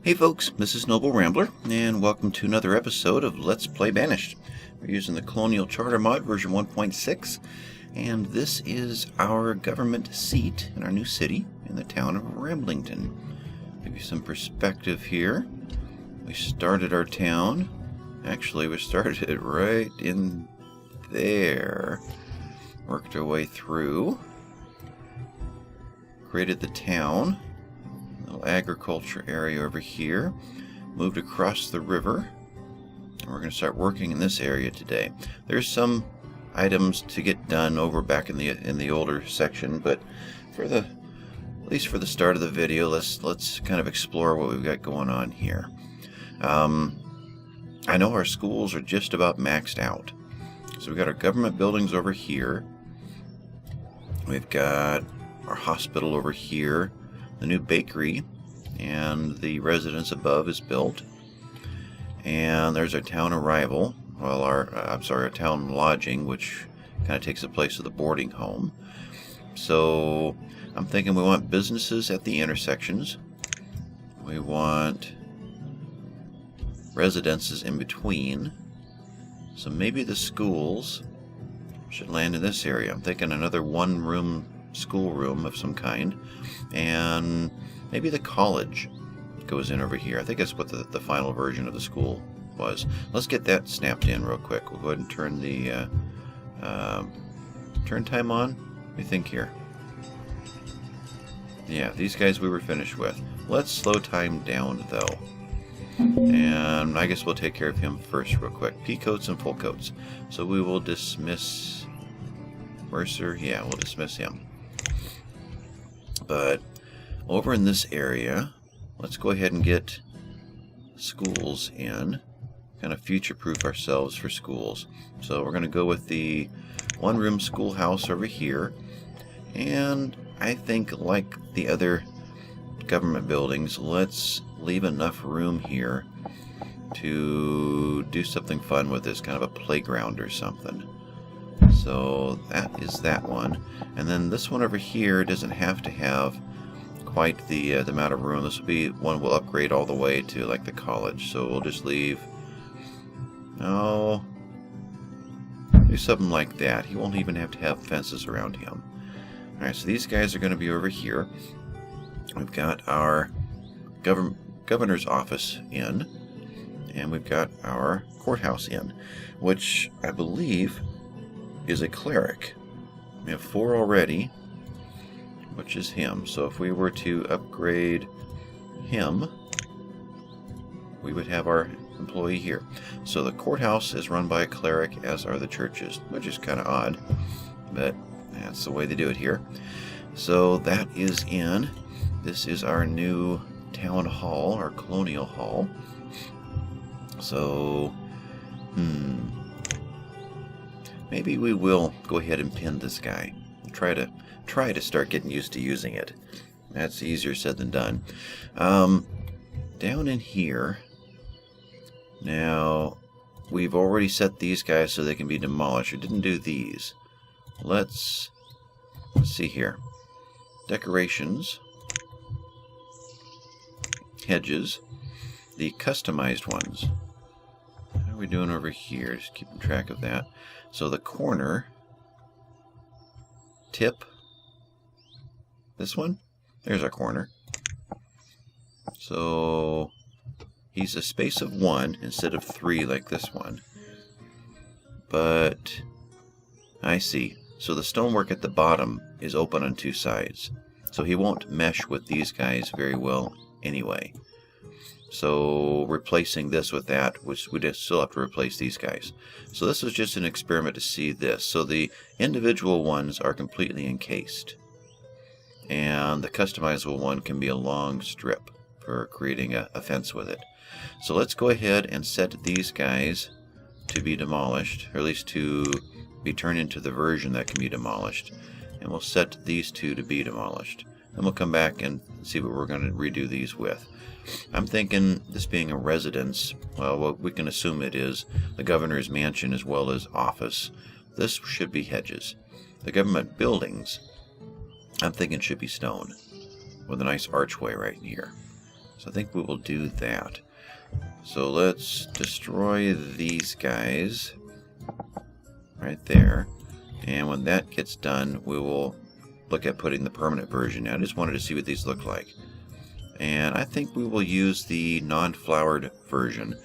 Hey folks, this is Noble Rambler, and welcome to another episode of Let's Play Banished. We're using the Colonial Charter mod version 1.6, and this is our government seat in our new city in the town of Ramblington. Give you some perspective here. We started our town. Actually, we started it right in there. Worked our way through. Created the town. Little agriculture area over here. Moved across the river. And we're going to start working in this area today. There's some items to get done over back in the older section, but at least for the start of the video, let's kind of explore what we've got going on here. I know our schools are just about maxed out. So we've got our government buildings over here. We've got our hospital over here. The new bakery and the residence above is built. And there's our town arrival. Well, our town lodging, which kind of takes the place of the boarding home. So I'm thinking we want businesses at the intersections. We want residences in between. So maybe the schools should land in this area. I'm thinking another one-room schoolroom of some kind. And maybe the college goes in over here. I think that's what the final version of the school was. Let's get that snapped in real quick. We'll go ahead and turn the turn time on. What do you think here? Yeah, these guys we were finished with. Let's slow time down though. And I guess we'll take care of him first real quick. Pea coats and full coats. So we will dismiss Mercer. Yeah, we'll dismiss him. But over in this area, let's go ahead and get schools in. Kind of future-proof ourselves for schools. So we're going to go with the one-room schoolhouse over here. And I think, like the other government buildings, let's leave enough room here to do something fun with this, kind of a playground or something. So that is that one. And then this one over here doesn't have to have quite the amount of room. This will be one we'll upgrade all the way to like the college. So we'll just leave, do something like that. He won't even have to have fences around him. Alright, so these guys are going to be over here. We've got our governor's office in, and we've got our courthouse in, which I believe is a cleric. We have 4 already, which is him. So if we were to upgrade him, we would have our employee here. So the courthouse is run by a cleric, as are the churches, which is kind of odd, but that's the way they do it here. So that is in. This is our new town hall, our colonial hall. So, maybe we will go ahead and pin this guy. Try to start getting used to using it. That's easier said than done. Down in here, now we've already set these guys so they can be demolished. We didn't do these. Let's see here. Decorations. Hedges. The customized ones. How are we doing over here? Just keeping track of that. So the corner. Tip. This one. There's our corner. So he's a space of 1 instead of 3 like this one. But I see. So the stonework at the bottom is open on 2 sides. So he won't mesh with these guys very well anyway. So replacing this with that, which we'd still have to replace these guys. So this was just an experiment to see this. So the individual ones are completely encased. And the customizable one can be a long strip for creating a fence with it. So let's go ahead and set these guys to be demolished, or at least to be turned into the version that can be demolished. And we'll set these 2 to be demolished. Then we'll come back and see what we're going to redo these with. I'm thinking this being a residence, well, what we can assume it is the governor's mansion as well as office. This should be hedges. The government buildings, I'm thinking should be stone with a nice archway right here. So I think we will do that. So let's destroy these guys right there. And when that gets done, we will look at putting the permanent version in. I just wanted to see what these look like. And I think we will use the non-flowered version,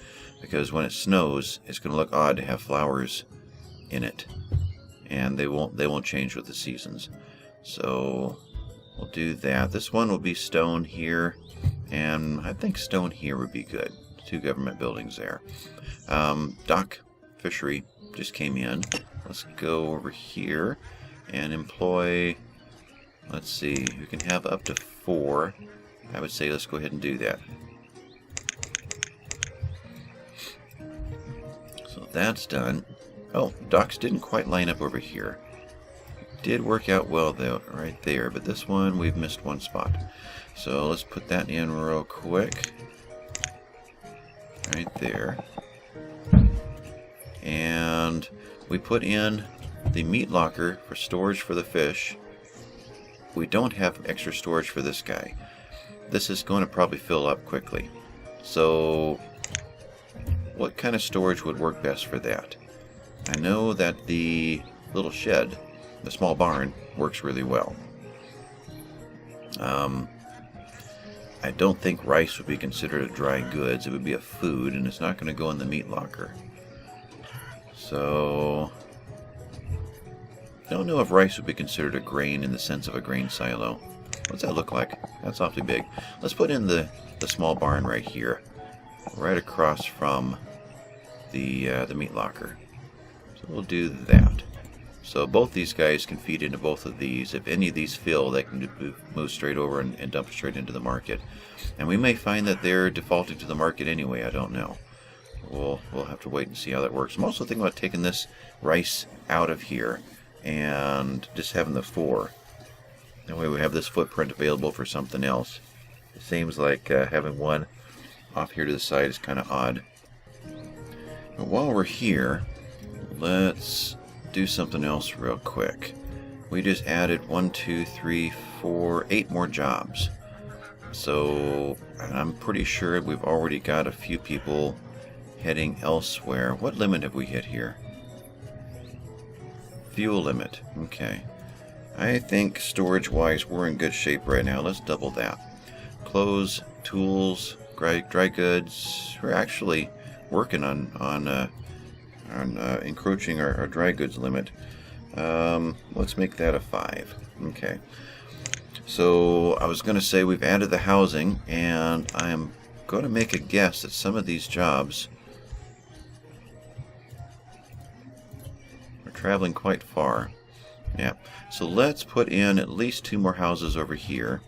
because when it snows, it's going to look odd to have flowers in it. And they won't change with the seasons. So we'll do that. This one will be stone here, and I think stone here would be good. 2 government buildings there. Dock fishery just came in. Let's go over here and employ, let's see, we can have up to 4. I would say let's go ahead and do that. So that's done. Oh, docks didn't quite line up over here. Did work out well though, right there, but this one we've missed 1 spot. So let's put that in real quick. Right there. And we put in the meat locker for storage for the fish. We don't have extra storage for this guy. This is going to probably fill up quickly. So what kind of storage would work best for that? I know that the little shed, the small barn, works really well. I don't think rice would be considered a dry goods. It would be a food, and it's not going to go in the meat locker. So I don't know if rice would be considered a grain in the sense of a grain silo. What's that look like? That's awfully big. Let's put in the small barn right here, right across from the meat locker. So we'll do that. So both these guys can feed into both of these. If any of these fill, they can move straight over and dump straight into the market. And we may find that they're defaulting to the market anyway. I don't know. We'll have to wait and see how that works. I'm also thinking about taking this rice out of here and just having the 4. That way we have this footprint available for something else. It seems like having one off here to the side is kind of odd. But while we're here, let's do something else real quick. We just added 8 more jobs. So I'm pretty sure we've already got a few people heading elsewhere. What limit have we hit here? Fuel limit. Okay. I think storage-wise we're in good shape right now. Let's double that. Clothes, tools, dry goods. We're actually working on encroaching our dry goods limit. Let's make that a 5. Okay. So I was going to say we've added the housing, and I'm going to make a guess that some of these jobs are traveling quite far. Yeah. So let's put in at least 2 more houses over here.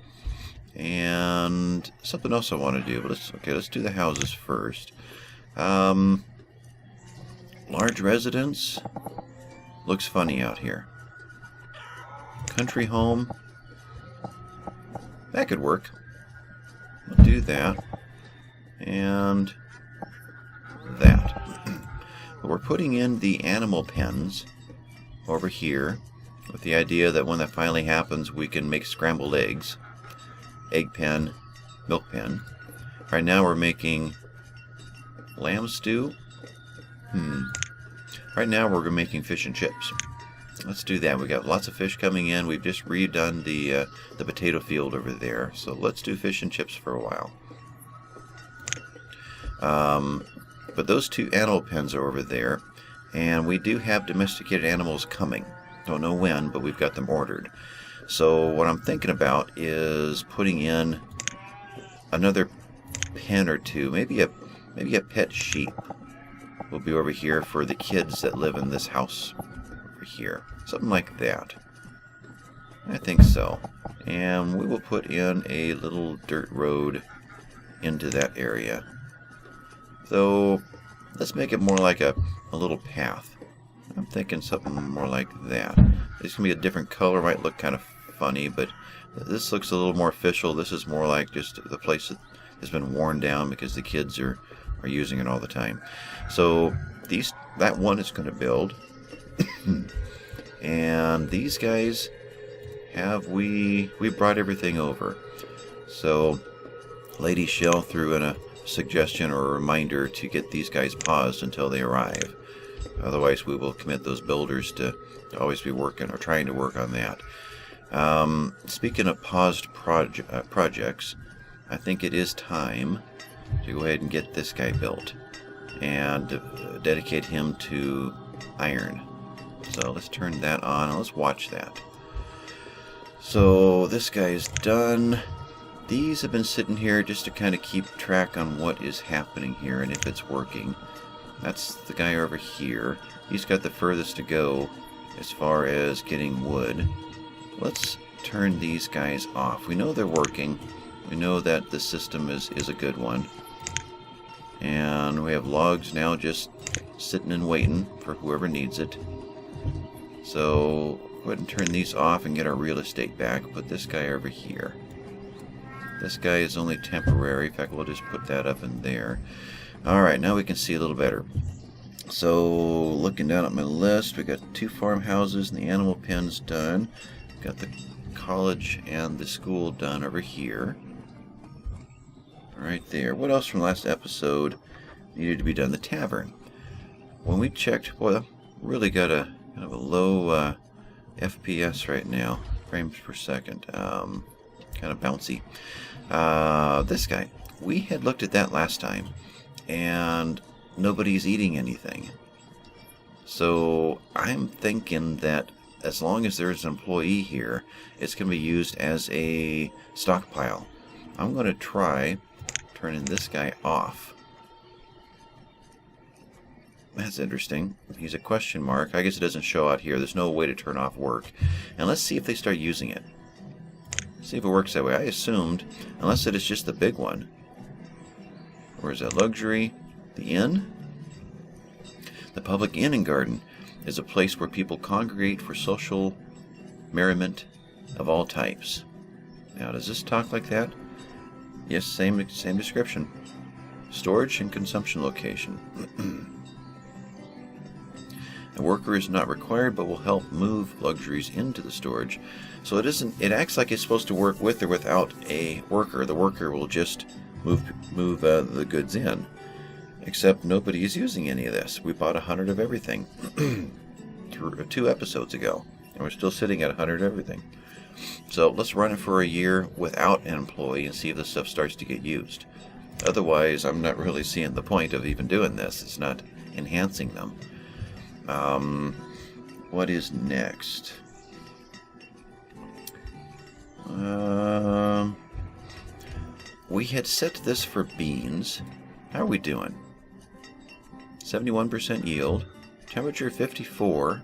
And something else I want to do. But let's do the houses first. Large residence looks funny out here. Country home, that could work. We'll do that and that. But we're putting in the animal pens over here with the idea that when that finally happens, we can make scrambled eggs. Egg pen, milk pen. Right now we're making lamb stew. Right now we're making fish and chips. Let's do that. We got lots of fish coming in. We've just redone the potato field over there. So let's do fish and chips for a while. But those 2 animal pens are over there. And we do have domesticated animals coming. Don't know when, but we've got them ordered. So what I'm thinking about is putting in another pen or 2. Maybe a pet sheep will be over here for the kids that live in this house over here. Something like that. I think so. And we will put in a little dirt road into that area. So let's make it more like a little path. I'm thinking something more like that. It's going to be a different color. Might look kind of funny, but this looks a little more official. This is more like just the place that has been worn down because the kids are using it all the time. So that one is going to build. And these guys we brought everything over. So Lady Shell threw in a suggestion or a reminder to get these guys paused until they arrive. Otherwise, we will commit those builders to always be working or trying to work on that. Speaking of paused projects, I think it is time to go ahead and get this guy built and dedicate him to iron. So let's turn that on and let's watch that. So this guy is done. These have been sitting here just to kind of keep track on what is happening here and if it's working. That's the guy over here. He's got the furthest to go as far as getting wood. Let's turn these guys off. We know they're working. We know that the system is a good one. And we have logs now just sitting and waiting for whoever needs it. So go ahead and turn these off and get our real estate back. Put this guy over here. This guy is only temporary. In fact, we'll just put that up in there. Alright, now we can see a little better. So, looking down at my list, we got 2 farmhouses and the animal pens done. Got the college and the school done over here. Right there. What else from last episode needed to be done? The tavern. When we checked, boy, really got a kind of a low FPS right now. Frames per second. Kind of bouncy. This guy. We had looked at that last time, and nobody's eating anything. So I'm thinking that as long as there's an employee here, it's going to be used as a stockpile. I'm going to try turning this guy off. That's interesting. He's a question mark. I guess it doesn't show out here. There's no way to turn off work. And let's see if they start using it. See if it works that way. I assumed, unless it is just the big one. Where is that? Luxury? The inn? The public inn and garden is a place where people congregate for social merriment of all types. Now, does this talk like that? Yes, same description. Storage and consumption location. A worker is not required, but will help move luxuries into the storage. So it isn't. It acts like it's supposed to work with or without a worker. The worker will just move the goods in. Except nobody is using any of this. We bought 100 of everything 2 episodes ago, and we're still sitting at 100 of everything. So let's run it for a year without an employee and see if this stuff starts to get used. Otherwise, I'm not really seeing the point of even doing this. It's not enhancing them. What is next? We had set this for beans. How are we doing? 71% yield. Temperature 54.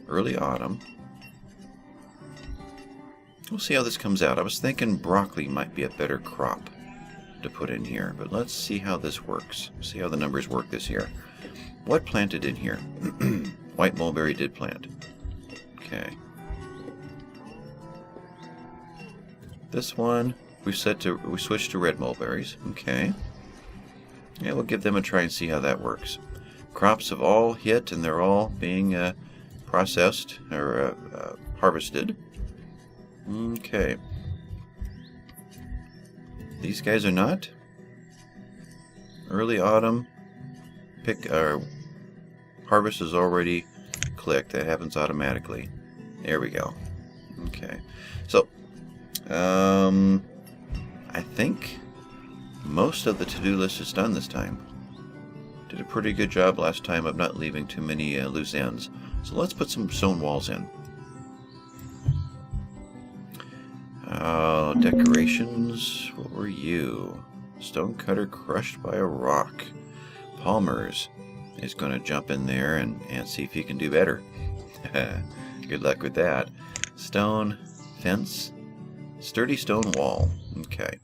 Early autumn. We'll see how this comes out. I was thinking broccoli might be a better crop to put in here, but let's see how this works. See how the numbers work this year. What planted in here? White mulberry did plant. Okay. This one we switched to red mulberries. Okay. Yeah, we'll give them a try and see how that works. Crops have all hit and they're all being processed or harvested. Okay. These guys are not. Early autumn. Harvest is already clicked. That happens automatically. There we go. Okay. So, I think most of the to-do list is done this time. Did a pretty good job last time of not leaving too many loose ends. So let's put some stone walls in. Decorations. What were you? Stone cutter crushed by a rock. Palmer's is going to jump in there and see if he can do better. Good luck with that. Stone fence. Sturdy stone wall. Okay.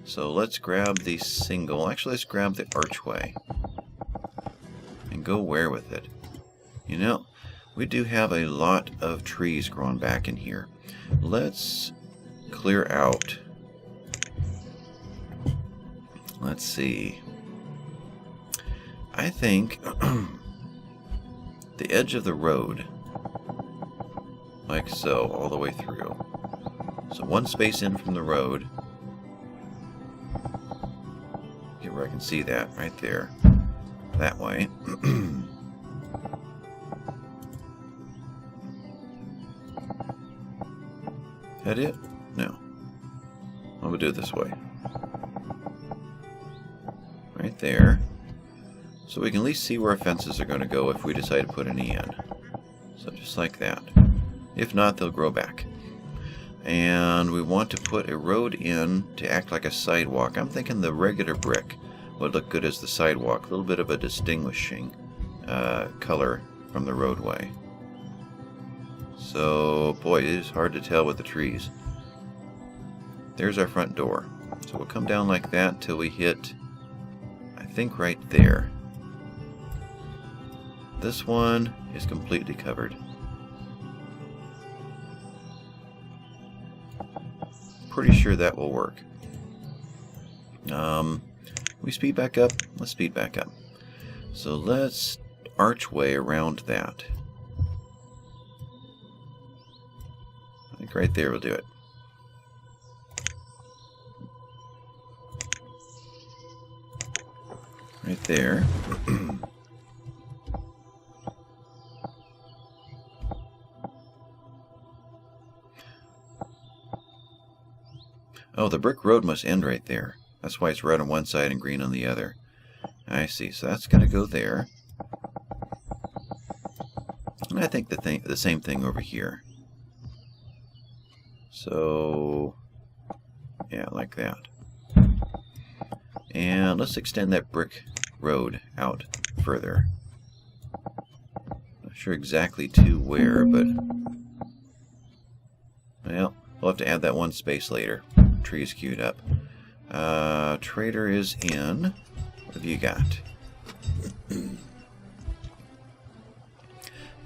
So let's grab the single. Actually, let's grab the archway. And go where with it? You know, we do have a lot of trees growing back in here. Let's clear out. Let's see. I think the edge of the road, like so, all the way through. So one space in from the road. Get where I can see that right there. That way. That it? No. I'm going to do it this way. Right there. So we can at least see where our fences are going to go if we decide to put any in. So just like that. If not, they'll grow back. And we want to put a road in to act like a sidewalk. I'm thinking the regular brick would look good as the sidewalk. A little bit of a distinguishing color from the roadway. So, boy, it is hard to tell with the trees. There's our front door. So we'll come down like that till we hit, I think, right there. This one is completely covered. Pretty sure that will work. We speed back up? Let's speed back up. So let's archway around that. I think right there will do it. Right there. Oh, the brick road must end right there. That's why it's red on one side and green on the other. I see. So that's going to go there. And I think the same thing over here. So, yeah, like that. And let's extend that brick road out further. Not sure exactly to where, but well, we'll have to add that one space later. Trees queued up. Trader is in. What have you got?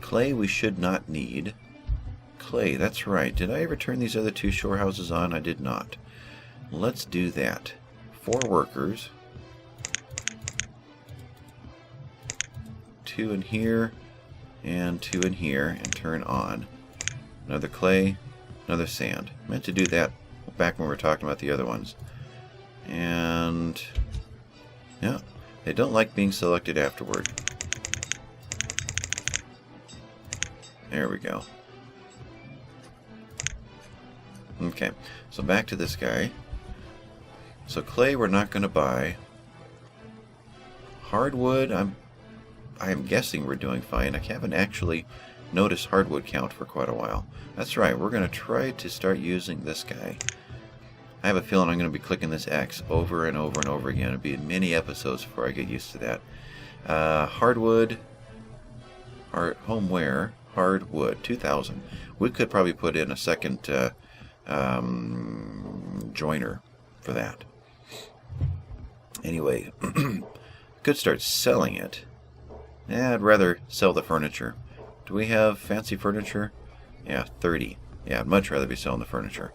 Clay we should not need. Clay, that's right. Did I ever turn these other two shore houses on? I did not. Let's do that. 4 workers. 2 in here and 2 in here and turn on. Another clay, another sand. Meant to do that back when we were talking about the other ones. And yeah, they don't like being selected afterward. There we go. Okay, so back to this guy. So clay we're not going to buy. Hardwood, I'm guessing we're doing fine. I haven't actually noticed hardwood count for quite a while. That's right, we're going to try to start using this guy. I have a feeling I'm going to be clicking this X over and over and over again. It'll be many episodes before I get used to that. Hardwood, homeware, hardwood, 2,000. We could probably put in a second joiner for that. Anyway, could start selling it. I'd rather sell the furniture. Do we have fancy furniture? Yeah, 30. Yeah, I'd much rather be selling the furniture.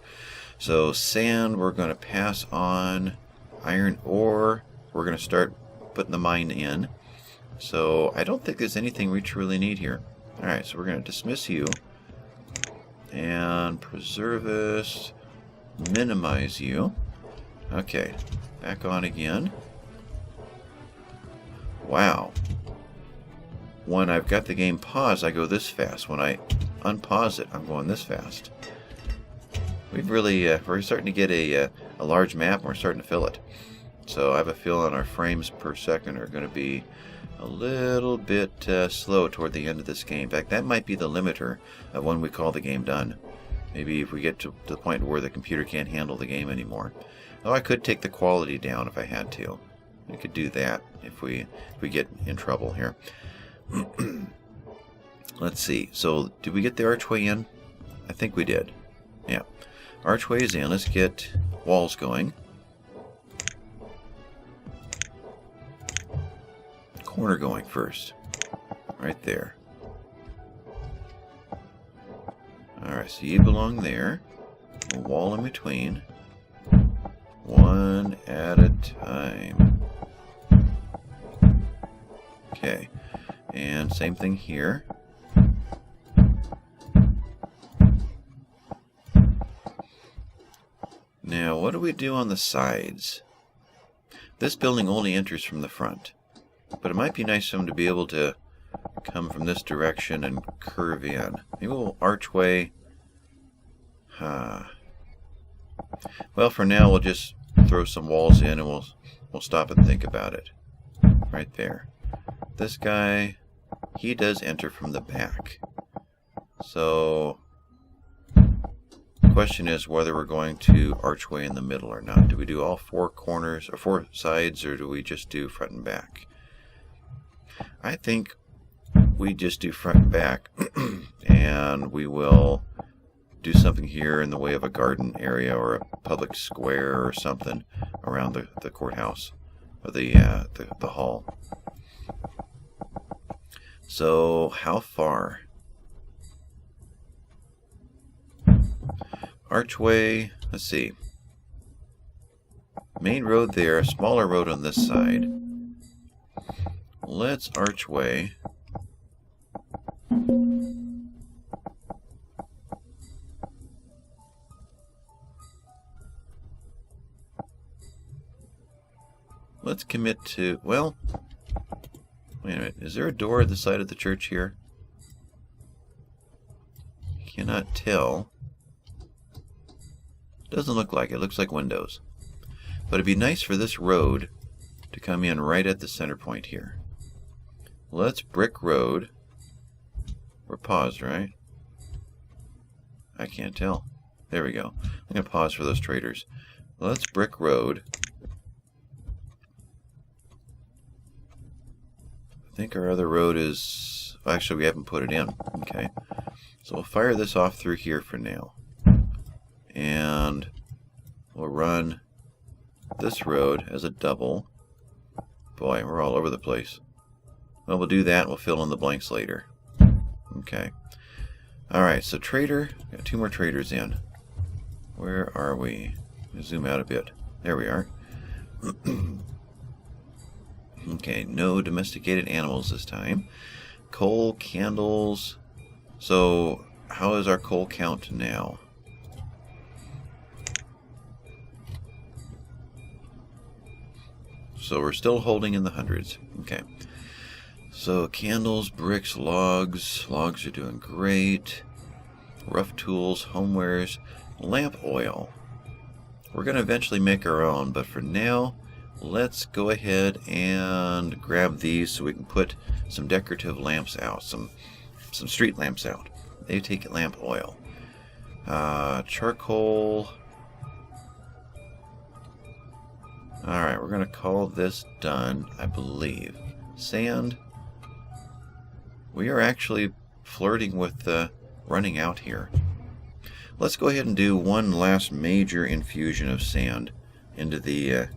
So sand, we're going to pass on. Iron ore, we're going to start putting the mine in. So I don't think there's anything we truly need here. Alright, so we're going to dismiss you. And preservist, minimize you. Okay, back on again. Wow. When I've got the game paused, I go this fast. When I unpause it, I'm going this fast. We've really, we're starting to get a large map, and we're starting to fill it. So I have a feeling our frames per second are going to be a little bit slow toward the end of this game. In fact, that might be the limiter of when we call the game done. Maybe if we get to the point where the computer can't handle the game anymore. Oh, I could take the quality down if I had to. We could do that if we get in trouble here. Let's see. So, did we get the archway in? I think we did. Yeah. Archway is in. Let's get walls going. Corner going first. Right there. Alright, so you belong there. A wall in between. One at a time. Okay. And same thing here. Now, what do we do on the sides? This building only enters from the front, but it might be nice for them to be able to come from this direction and curve in. Maybe a little archway. Well, for now we'll just throw some walls in and we'll stop and think about it. Right there. This guy, he does enter from the back. So the question is whether we're going to archway in the middle or not. Do we do all four corners or four sides, or do we just do front and back? I think we just do front and back, and we will do something here in the way of a garden area or a public square or something around the courthouse or the hall. So how far? Archway, let's see. Main road there, smaller road on this side. Let's archway. Let's commit to, well, wait a minute. Is there a door at the side of the church here? Cannot tell. Doesn't look like it. It looks like windows. But it'd be nice for this road to come in right at the center point here. Let's brick road. We're paused, right? I can't tell. There we go. I'm going to pause for those traders. Let's brick road. I think our other road is... Actually, we haven't put it in. Okay. So we'll fire this off through here for now. And we'll run this road as a double. Boy, we're all over the place. Well, we'll do that. We'll fill in the blanks later. Okay. Alright, so trader. Got two more traders in. Where are we? Zoom out a bit. There we are. Okay, no domesticated animals this time. Coal, candles. So, how is our coal count now? So we're still holding in the hundreds. Okay. So candles, bricks, logs. Logs are doing great. Rough tools, homewares, lamp oil. We're going to eventually make our own, but for now, let's go ahead and grab these so we can put some decorative lamps out, some street lamps out. They take lamp oil. Charcoal. Alright, we're going to call this done, I believe. Sand. We are actually flirting with running out here. Let's go ahead and do one last major infusion of sand into the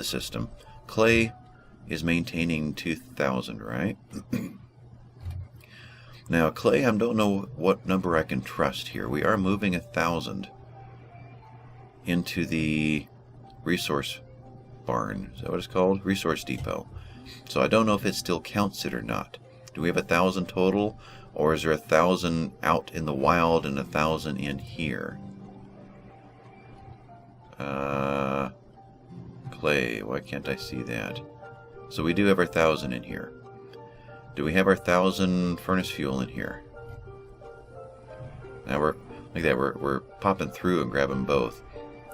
system. Clay is maintaining 2,000, right? Now, clay, I don't know what number I can trust here. We are moving 1,000 into the resource barn. Is that what it's called? Resource depot. So I don't know if it still counts it or not. Do we have 1,000 total, or is there 1,000 out in the wild and 1,000 in here? Clay. Why can't I see that? So we do have our 1,000 in here. Do we have our 1,000 furnace fuel in here? Now we're like that. We're popping through and grabbing both.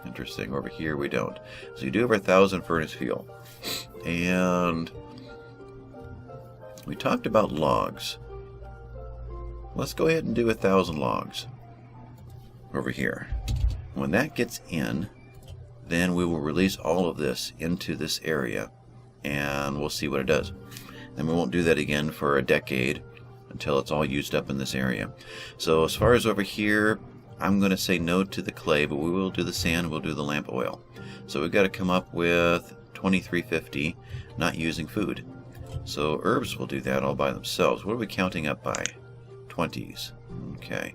Interesting. Over here we don't. So you do have our 1,000 furnace fuel. And we talked about logs. Let's go ahead and do 1,000 logs over here. When that gets in, then we will release all of this into this area and we'll see what it does. And we won't do that again for a decade until it's all used up in this area. So as far as over here, I'm going to say no to the clay, but we will do the sand, we'll do the lamp oil. So we've got to come up with 2350, not using food. So herbs will do that all by themselves. What are we counting up by? 20s. Okay.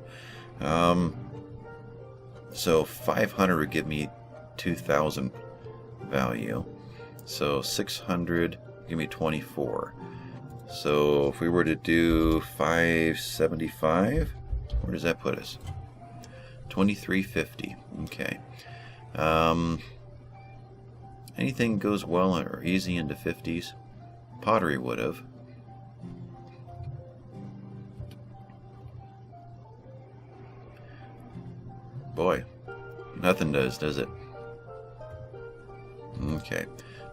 So 500 would give me 2,000 value. So 600 give me 24. So if we were to do 575, where does that put us? 2350. Okay. Anything goes well or easy into 50s. Pottery would have. Boy, nothing does it? Okay,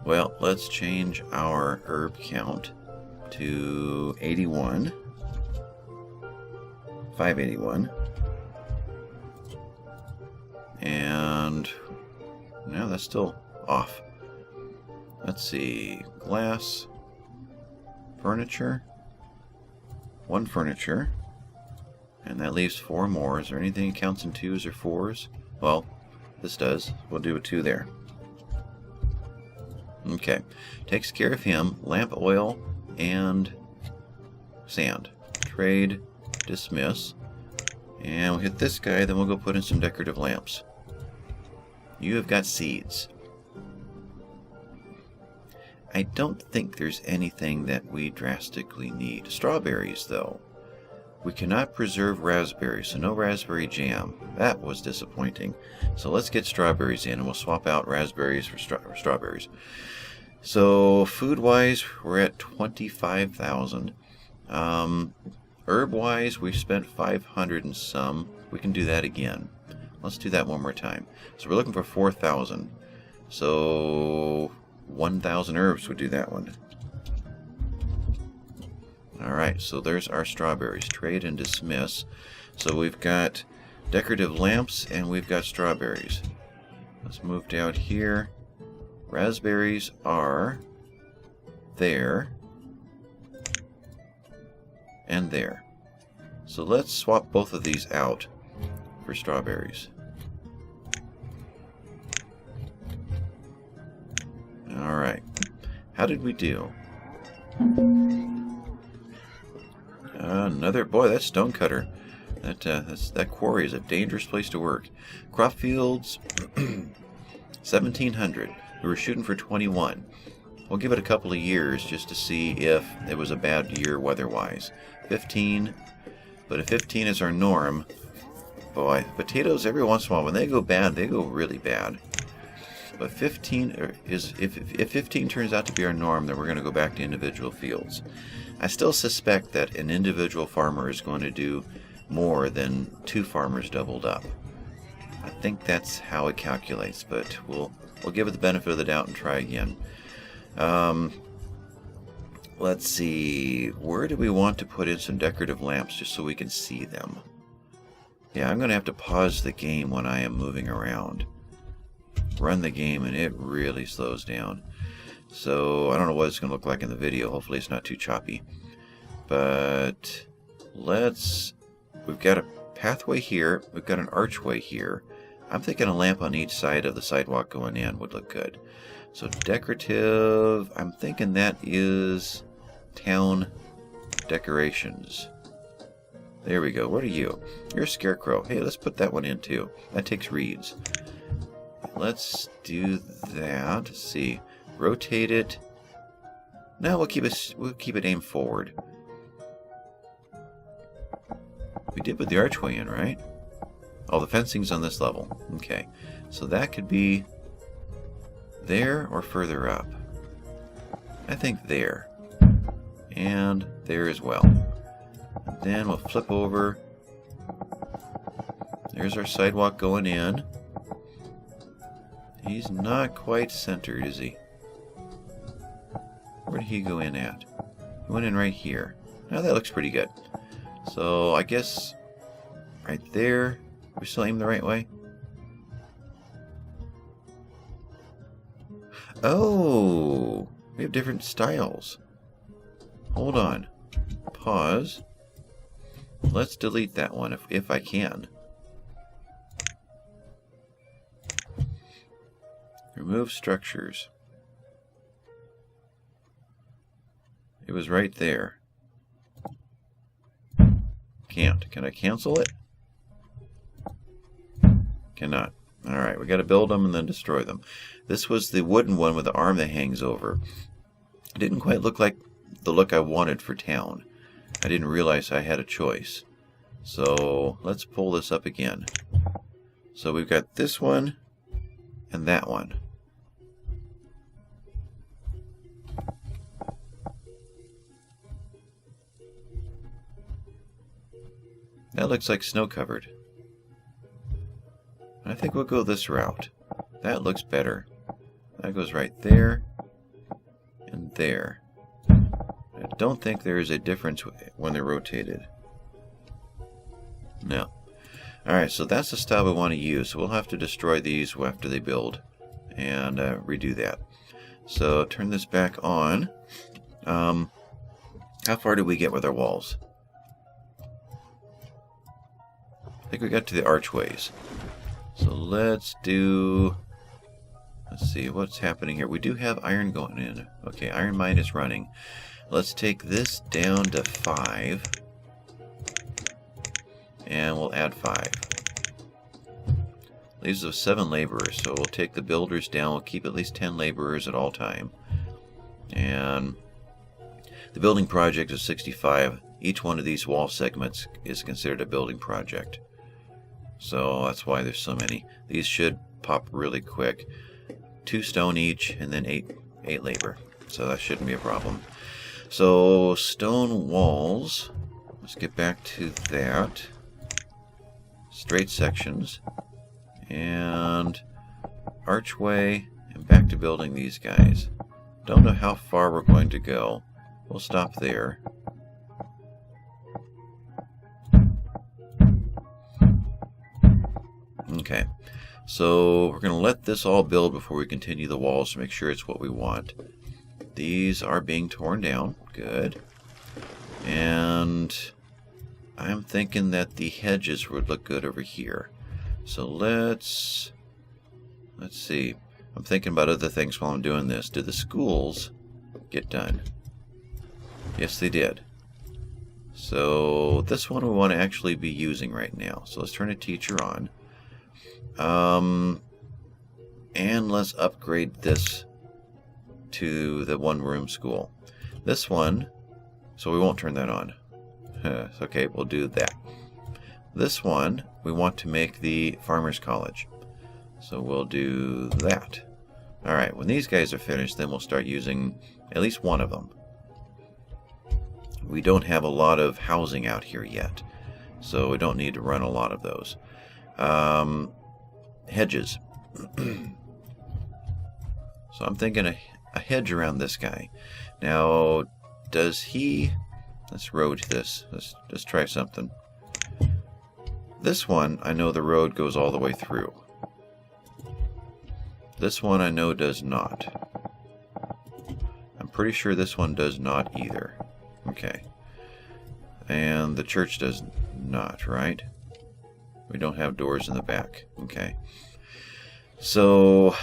well, let's change our herb count to 81. 581. And no, that's still off. Let's see. Glass. Furniture. 1 furniture. And that leaves 4 more. Is there anything that counts in 2s or 4s? Well, this does. We'll do a 2 there. Okay. Takes care of him. Lamp oil and sand. Trade. Dismiss. And we'll hit this guy, then we'll go put in some decorative lamps. You have got seeds. I don't think there's anything that we drastically need. Strawberries, though. We cannot preserve raspberries, so no raspberry jam. That was disappointing. So let's get strawberries in, and we'll swap out raspberries for strawberries. So food-wise, we're at 25,000. Herb-wise, we've spent 500 and some. We can do that again. Let's do that one more time. So we're looking for 4,000. So 1,000 herbs would do that one. Alright, so there's our strawberries. Trade and dismiss. So we've got decorative lamps and we've got strawberries. Let's move down here. Raspberries are there and there. So let's swap both of these out for strawberries. Alright. How did we do? Another, boy, that stone cutter. That quarry is a dangerous place to work. Crop fields, 1,700. We were shooting for 21. We'll give it a couple of years just to see if it was a bad year weather-wise. 15, but if 15 is our norm, boy, potatoes every once in a while, when they go bad, they go really bad. But 15 is, if 15 turns out to be our norm, then we're going to go back to individual fields. I still suspect that an individual farmer is going to do more than 2 farmers doubled up. I think that's how it calculates, but we'll give it the benefit of the doubt and try again. Let's see, where do we want to put in some decorative lamps just so we can see them? Yeah, I'm going to have to pause the game when I am moving around. Run the game and it really slows down. So I don't know what it's going to look like in the video. Hopefully it's not too choppy. But we've got a pathway here. We've got an archway here. I'm thinking a lamp on each side of the sidewalk going in would look good. So decorative, I'm thinking that is town decorations. There we go. What are you? You're a scarecrow. Hey, let's put that one in too. That takes reeds. Let's do that. Let's see. Rotate it. No, we'll keep it aimed forward. We did put the archway in, right? Oh, the fencing's on this level. Okay. So that could be there or further up. I think there. And there as well. And then we'll flip over. There's our sidewalk going in. He's not quite centered, is he? Where did he go in at? He went in right here. Now that looks pretty good. So I guess right there. We still aim the right way? Oh, we have different styles. Hold on. Pause. Let's delete that one if I can. Remove structures. It was right there. Can't. Can I cancel it? Cannot. Alright, we got to build them and then destroy them. This was the wooden one with the arm that hangs over. It didn't quite look like the look I wanted for town. I didn't realize I had a choice. So let's pull this up again. So we've got this one and that one. That looks like snow covered. I think we'll go this route. That looks better. That goes right there and there. I don't think there is a difference when they're rotated. No. Alright, so that's the style we want to use. So we'll have to destroy these after they build and redo that. So turn this back on. How far did we get with our walls? I think we got to the archways. So let's see what's happening here. We do have iron going in. Okay, iron mine is running. Let's take this down to 5. And we'll add 5. Leaves us 7 laborers, so we'll take the builders down. We'll keep at least 10 laborers at all time. And the building project is 65. Each one of these wall segments is considered a building project. So that's why there's so many. These should pop really quick. 2 stone each, and then 8 labor. So that shouldn't be a problem. So stone walls. Let's get back to that. Straight sections. And archway. And back to building these guys. Don't know how far we're going to go. We'll stop there. Okay, so we're going to let this all build before we continue the walls to make sure it's what we want. These are being torn down. Good. And I'm thinking that the hedges would look good over here. So let's see. I'm thinking about other things while I'm doing this. Did the schools get done? Yes, they did. So this one we want to actually be using right now. So let's turn a teacher on. And let's upgrade this to the one-room school. This one, so we won't turn that on. Okay, we'll do that. This one, we want to make the Farmers College. So we'll do that. Alright, when these guys are finished, then we'll start using at least one of them. We don't have a lot of housing out here yet, so we don't need to run a lot of those. Hedges. So I'm thinking a hedge around this guy. Now, does he... Let's road this. Let's try something. This one, I know the road goes all the way through. This one I know does not. I'm pretty sure this one does not either. Okay. And the church does not, right? We don't have doors in the back. Okay. So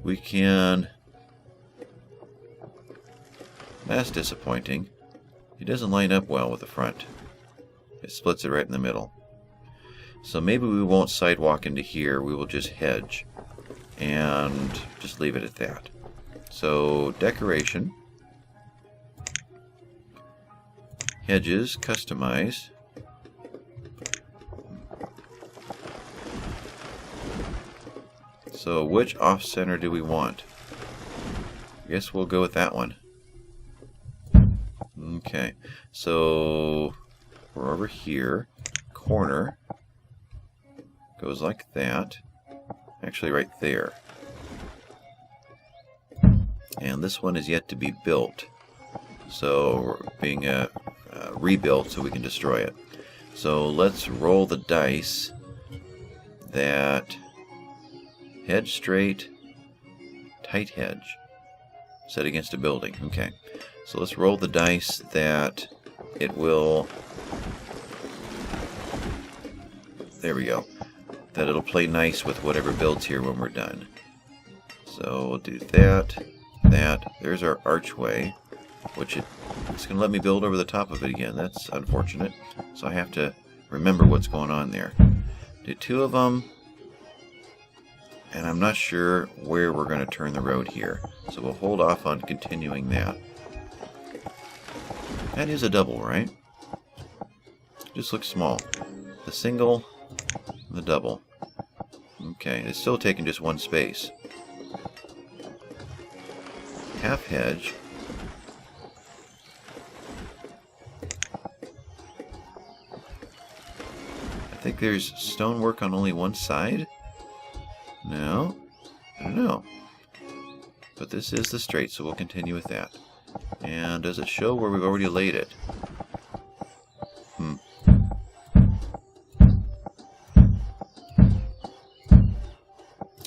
we can... That's disappointing. It doesn't line up well with the front. It splits it right in the middle. So maybe we won't sidewalk into here. We will just hedge. And just leave it at that. So decoration. Hedges, customize. So which off-center do we want? I guess we'll go with that one. Okay, so we're over here. Corner goes like that. Actually right there. And this one is yet to be built. So we're being rebuilt so we can destroy it. So let's roll the dice that hedge straight, tight hedge, set against a building. Okay, so let's roll the dice that it will, there we go, that it'll play nice with whatever builds here when we're done. So we'll do that, there's our archway, which it's going to let me build over the top of it again. That's unfortunate. So I have to remember what's going on there. Do 2 of them. And I'm not sure where we're going to turn the road here. So we'll hold off on continuing that. That is a double, right? Just looks small. The single, the double. Okay, it's still taking just one space. Half hedge. think there's stonework on only one side? No? I don't know. But this is the straight, so we'll continue with that. And does it show where we've already laid it?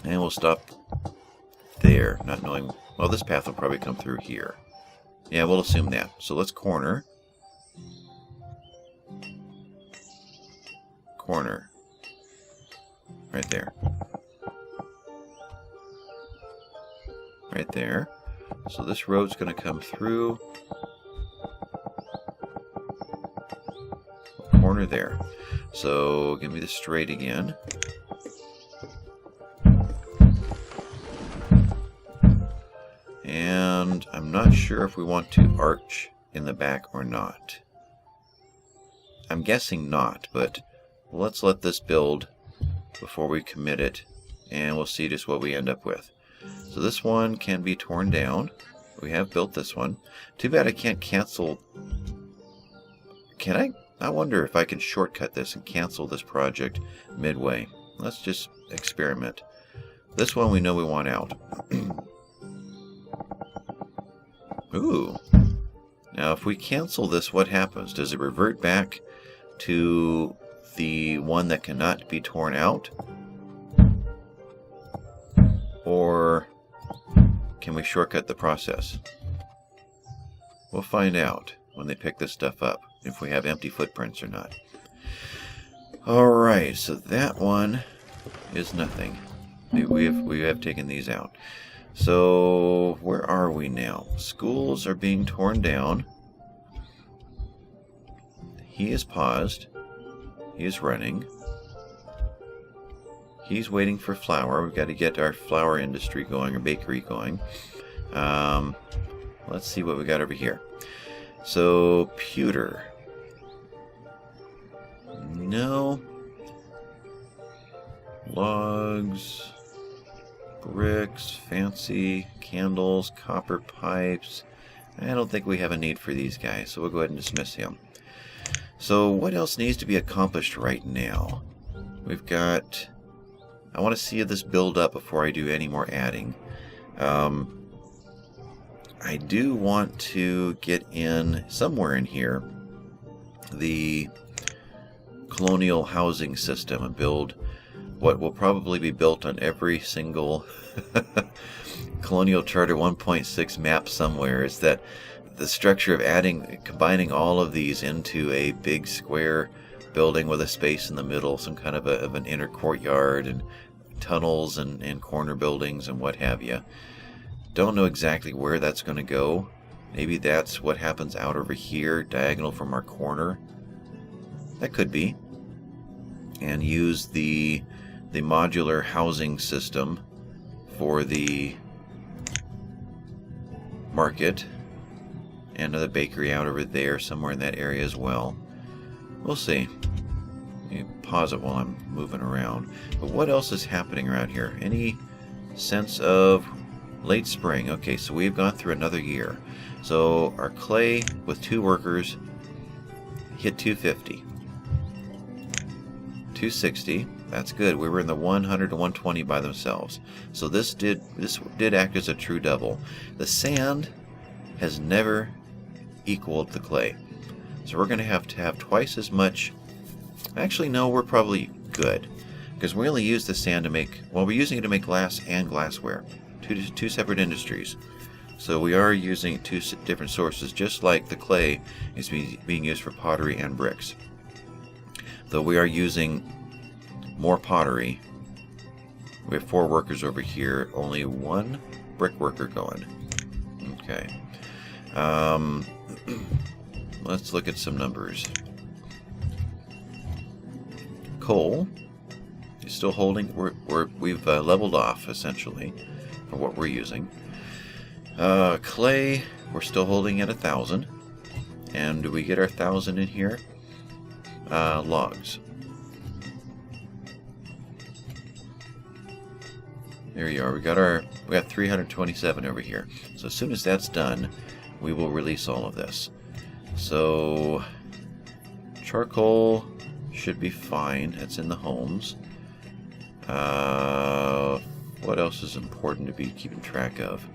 And we'll stop there, not knowing... Well, this path will probably come through here. Yeah, we'll assume that. So let's corner. Corner. Right there. Right there. So this road's going to come through. Corner there. So give me the straight again. And I'm not sure if we want to arch in the back or not. I'm guessing not, but let's let this build before we commit it, and we'll see just what we end up with. So this one can be torn down. We have built this one. Too bad I can't cancel. Can I? I wonder if I can shortcut this and cancel this project midway. Let's just experiment. This one we know we want out. Ooh. Now if we cancel this, what happens? Does it revert back to the one that cannot be torn out? Or can we shortcut the process? We'll find out when they pick this stuff up, if we have empty footprints or not. Alright, so that one is nothing. We have taken these out. So where are we now? Schools are being torn down. He is paused. He is running. He's waiting for flour. We've got to get our flour industry going, or bakery going. Let's see what we got over here. So, pewter. No. Logs. Bricks. Fancy. Candles. Copper pipes. I don't think we have a need for these guys, so we'll go ahead and dismiss him. So, what else needs to be accomplished right now? We've got... I want to see this build up before I do any more adding. I do want to get in, somewhere in here, the colonial housing system and build what will probably be built on every single Colonial Charter 1.6 map somewhere. Is that the structure of combining all of these into a big square building with a space in the middle, some kind of an inner courtyard and tunnels and corner buildings and what have you. Don't know exactly where that's going to go. Maybe that's what happens out over here, diagonal from our corner. That could be. And use the modular housing system for the market, and another bakery out over there, somewhere in that area as well. We'll see. You pause it while I'm moving around. But what else is happening around here? Any sense of late spring? Okay, so we've gone through another year. So our clay with 2 workers hit 250. 260. That's good. We were in the 100 to 120 by themselves. So this did act as a true double. The sand has never equaled the clay. So we're going to have twice as much. Actually, no, we're probably good, because we only use the sand to make, well, we're using it to make glass and glassware. Two separate industries. So we are using 2 different sources, just like the clay is being used for pottery and bricks. Though we are using more pottery. We have 4 workers over here, only 1 brick worker going. Okay. Let's look at some numbers. Coal is still holding. We've leveled off essentially for what we're using. Clay, we're still holding at 1,000. And do we get our 1,000 in here? Logs. There you are. We got 327 over here. So as soon as that's done, we will release all of this. So charcoal should be fine. It's in the homes. What else is important to be keeping track of?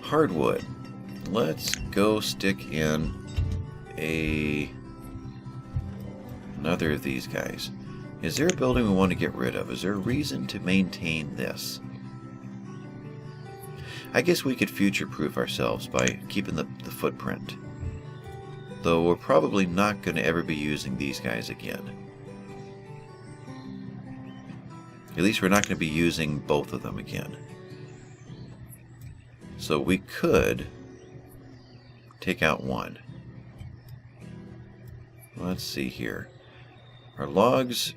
Hardwood. Let's go stick in another of these guys. Is there a building we want to get rid of? Is there a reason to maintain this? I guess we could future-proof ourselves by keeping the footprint. Though we're probably not going to ever be using these guys again. At least we're not going to be using both of them again. So we could take out one. Let's see here. Our logs,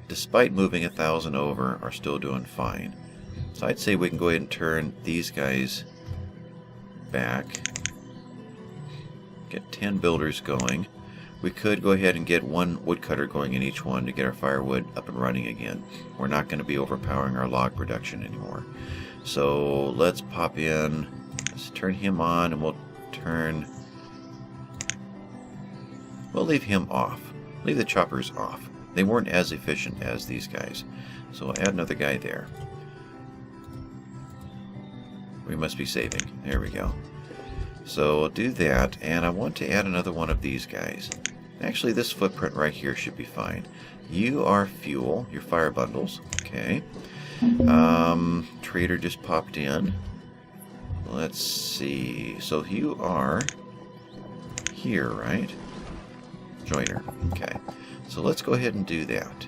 despite moving 1,000 over, are still doing fine. So I'd say we can go ahead and turn these guys back. Get 10 builders going. We could go ahead and get one woodcutter going in each one to get our firewood up and running again. We're not going to be overpowering our log production anymore. So let's pop in. Let's turn him on, and we'll leave him off. Leave the choppers off. They weren't as efficient as these guys. So we'll add another guy there. We must be saving. There we go. So we'll do that, and I want to add another one of these guys. Actually, this footprint right here should be fine. You are fuel, your fire bundles. Okay. Trader just popped in. Let's see. So you are here, right? Joiner. Okay. So let's go ahead and do that.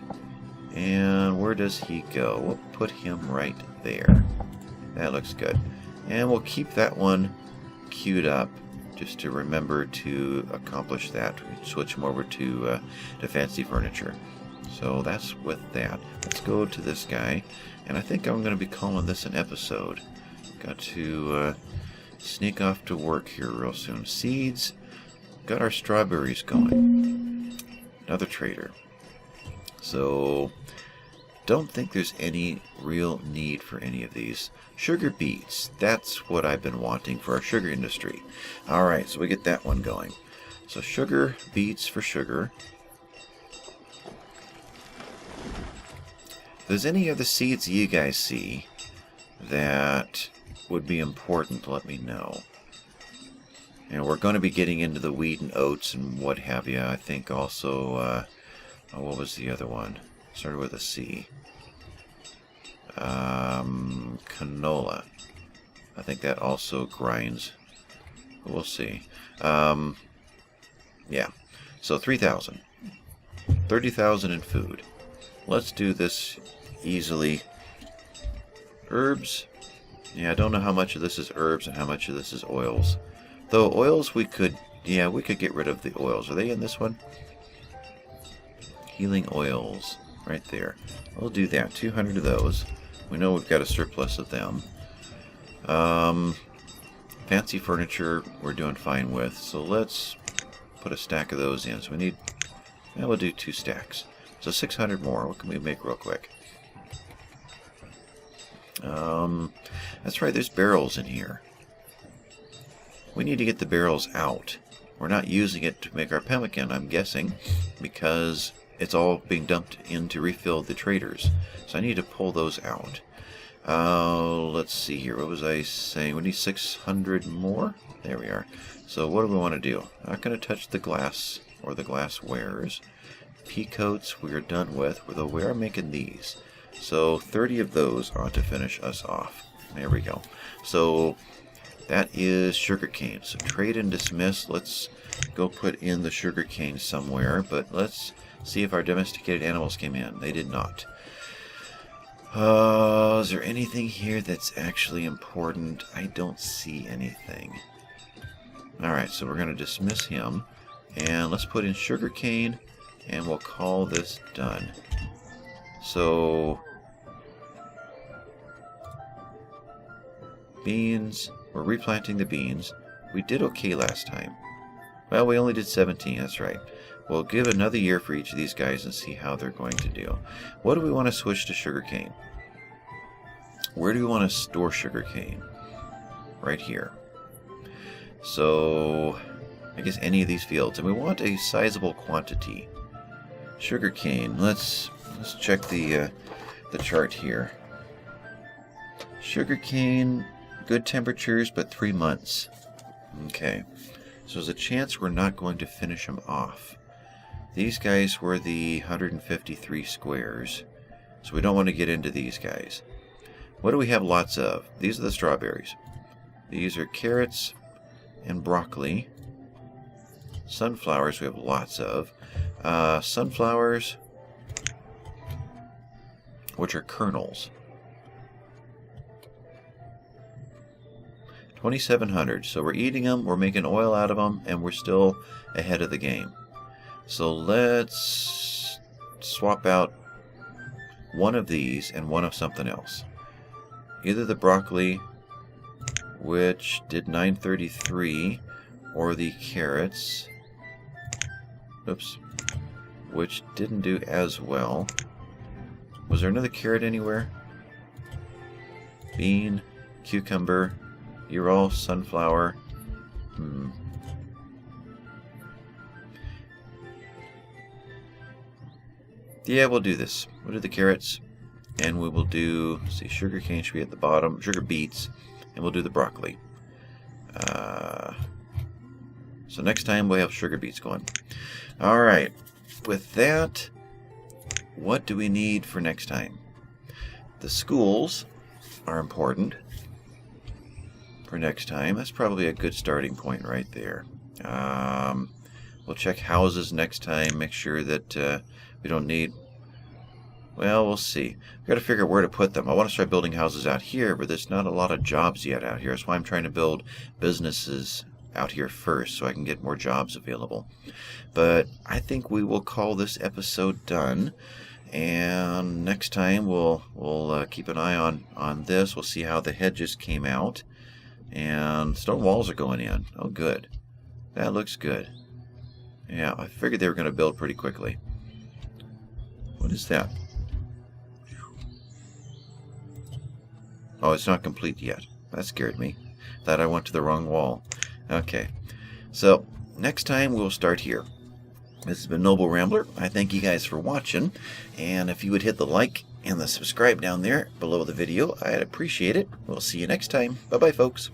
And where does he go? We'll put him right there. That looks good. And we'll keep that one queued up just to remember to accomplish that. Switch him over to fancy furniture. So that's with that. Let's go to this guy. And I think I'm going to be calling this an episode. Got to sneak off to work here real soon. Seeds. Got our strawberries going. Another trader. So don't think there's any real need for any of these. Sugar beets. That's what I've been wanting for our sugar industry. Alright, so we get that one going. So sugar beets for sugar. If there's any other seeds you guys see that would be important, let me know. And we're going to be getting into the wheat and oats and what have you. I think also, what was the other one? Started with a C. Canola. I think that also grinds. We'll see. Yeah. So 3,000. 30,000 in food. Let's do this easily. Herbs. Yeah, I don't know how much of this is herbs and how much of this is oils. Though oils we could get rid of the oils. Are they in this one? Healing oils. Right there. We'll do that. 200 of those. We know we've got a surplus of them. Fancy furniture we're doing fine with. So let's put a stack of those in. So we need... we'll do 2 stacks. So 600 more. What can we make real quick? That's right, there's barrels in here. We need to get the barrels out. We're not using it to make our pemmican, I'm guessing, because it's all being dumped in to refill the traders. So I need to pull those out. Let's see here. What was I saying? We need 600 more? There we are. So what do we want to do? Not going to touch the glass or the glasswares. Pea coats we are done with, although we are making these. So 30 of those ought to finish us off. There we go. So that is sugarcane. So trade and dismiss. Let's go put in the sugarcane somewhere, but let's see if our domesticated animals came in. They did not. Is there anything here that's actually important? I don't see anything. Alright, so we're going to dismiss him. And let's put in sugarcane, and we'll call this done. So beans, we're replanting the beans. We did okay last time. Well, we only did 17, that's right. We'll give another year for each of these guys and see how they're going to do. What do we want to switch to sugarcane? Where do we want to store sugarcane? Right here. So I guess any of these fields, and we want a sizable quantity. Sugarcane. Let's check the chart here. Sugarcane, good temperatures, but 3 months. Okay, so there's a chance we're not going to finish them off. These guys were the 153 squares, so we don't want to get into these guys. What do we have lots of? These are the strawberries. These are carrots and broccoli. Sunflowers we have lots of. Sunflowers, which are kernels. 2,700. So we're eating them, we're making oil out of them, and we're still ahead of the game. So let's swap out one of these and one of something else. Either the broccoli, which did 933, or the carrots, oops, which didn't do as well. Was there another carrot anywhere? Bean, cucumber, you're all sunflower. Yeah, we'll do this. We'll do the carrots, and we will do, let's see, sugar cane should be at the bottom, sugar beets, and we'll do the broccoli. So next time we'll have sugar beets going. Alright, with that, what do we need for next time? The schools are important for next time. That's probably a good starting point right there. We'll check houses next time, make sure that we don't need... Well, we'll see. We've got to figure out where to put them. I want to start building houses out here, but there's not a lot of jobs yet out here. That's why I'm trying to build businesses out here first so I can get more jobs available. But I think we will call this episode done. And next time we'll keep an eye on this. We'll see how the hedges came out. And stone walls are going in. Oh, good. That looks good. Yeah, I figured they were going to build pretty quickly. What is that? Oh, it's not complete yet. That scared me. Thought I went to the wrong wall. Okay. So, next time we'll start here. This has been Noble Rambler. I thank you guys for watching. And if you would hit the like and the subscribe down there below the video, I'd appreciate it. We'll see you next time. Bye-bye, folks.